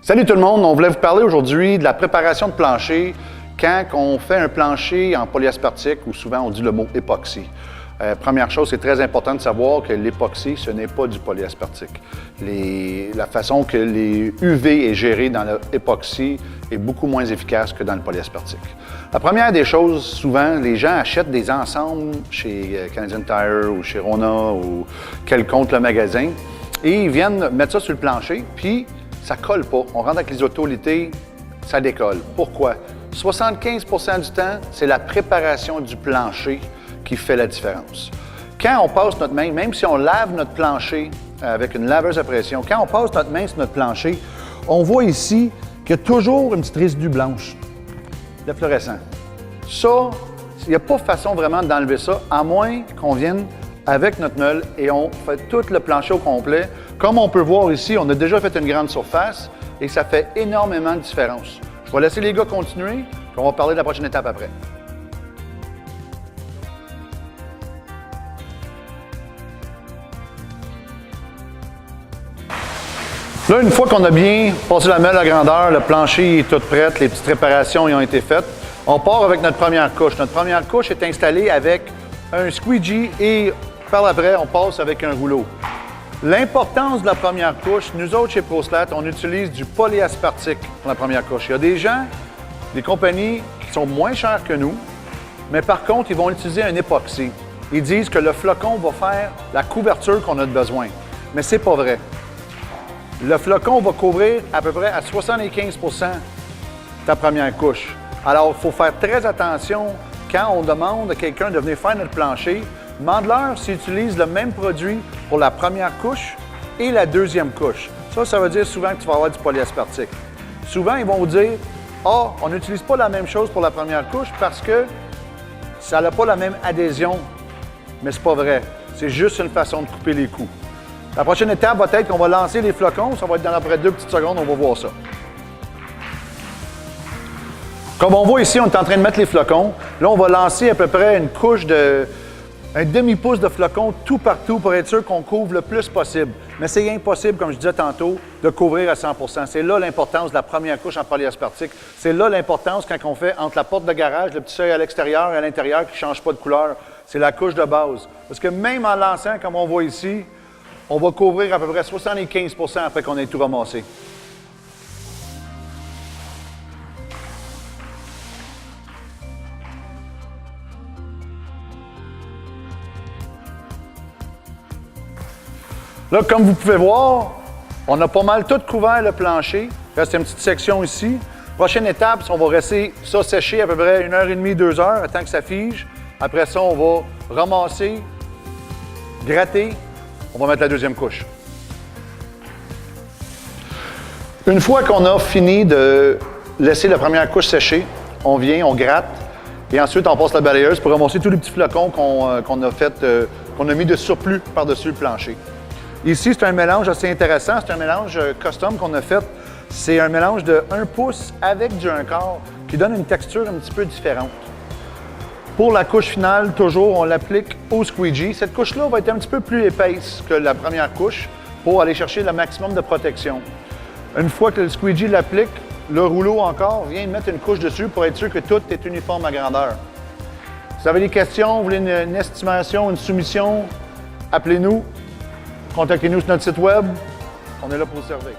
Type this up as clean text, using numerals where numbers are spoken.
Salut tout le monde, on voulait vous parler aujourd'hui de la préparation de plancher quand on fait un plancher en polyaspartique ou souvent on dit le mot époxy. Première chose, c'est très important de savoir que l'époxy, ce n'est pas du polyaspartique. La façon que les UV est gérée dans l'époxy est beaucoup moins efficace que dans le polyaspartique. La première des choses, souvent, les gens achètent des ensembles chez Canadian Tire ou chez Rona ou quelconque le magasin et ils viennent mettre ça sur le plancher, puis ça colle pas. On rentre avec l'isoto l'été, ça décolle. Pourquoi? 75% du temps, c'est la préparation du plancher qui fait la différence. Quand on passe notre main, même si on lave notre plancher avec une laveuse à pression, quand on passe notre main sur notre plancher, on voit ici qu'il y a toujours une petite résidus blanche de fluorescent. Ça, il n'y a pas façon vraiment d'enlever ça, à moins qu'on vienne avec notre meule et on fait tout le plancher au complet. Comme on peut voir ici, on a déjà fait une grande surface et ça fait énormément de différence. Je vais laisser les gars continuer, puis on va parler de la prochaine étape après. Là, une fois qu'on a bien passé la meule à grandeur, le plancher est tout prêt, les petites réparations y ont été faites, on part avec notre première couche. Notre première couche est installée avec un squeegee et par après, on passe avec un rouleau. L'importance de la première couche, nous autres chez ProSlat, on utilise du polyaspartique pour la première couche. Il y a des gens, des compagnies qui sont moins chères que nous, mais par contre, ils vont utiliser un époxy. Ils disent que le flocon va faire la couverture qu'on a besoin. Mais c'est pas vrai. Le flocon va couvrir à peu près à 75% ta première couche. Alors, il faut faire très attention quand on demande à quelqu'un de venir faire notre plancher. Demande-leur s'ils utilisent le même produit pour la première couche et la deuxième couche. Ça veut dire souvent que tu vas avoir du polyaspartique. Souvent, ils vont vous dire « Ah, on n'utilise pas la même chose pour la première couche parce que ça n'a pas la même adhésion. » Mais c'est pas vrai. C'est juste une façon de couper les coups. La prochaine étape va être qu'on va lancer les flocons. Ça va être dans à peu près 2 petites secondes, on va voir ça. Comme on voit ici, on est en train de mettre les flocons. Là, on va lancer à peu près une couche un demi-pouce de flocons tout partout pour être sûr qu'on couvre le plus possible. Mais c'est impossible, comme je disais tantôt, de couvrir à 100%. C'est là l'importance de la première couche en polyaspartique. C'est là l'importance quand on fait entre la porte de garage, le petit seuil à l'extérieur et à l'intérieur qui ne change pas de couleur. C'est la couche de base. Parce que même en lançant, comme on voit ici, on va couvrir à peu près 75% après qu'on ait tout ramassé. Là, comme vous pouvez voir, on a pas mal tout couvert le plancher. Il reste une petite section ici. Prochaine étape, on va laisser ça sécher à peu près 1h30, 2 heures, tant que ça fige. Après ça, on va ramasser, gratter. On va mettre la deuxième couche. Une fois qu'on a fini de laisser la première couche sécher, on vient, on gratte et ensuite on passe la balayeuse pour ramasser tous les petits flocons qu'on a mis de surplus par-dessus le plancher. Ici, c'est un mélange assez intéressant. C'est un mélange custom qu'on a fait. C'est un mélange de 1 pouce avec du 1/4 qui donne une texture un petit peu différente. Pour la couche finale, toujours, on l'applique au squeegee. Cette couche-là va être un petit peu plus épaisse que la première couche pour aller chercher le maximum de protection. Une fois que le squeegee l'applique, le rouleau encore vient mettre une couche dessus pour être sûr que tout est uniforme à grandeur. Si vous avez des questions, vous voulez une estimation, une soumission, appelez-nous. Contactez-nous sur notre site web. On est là pour vous servir.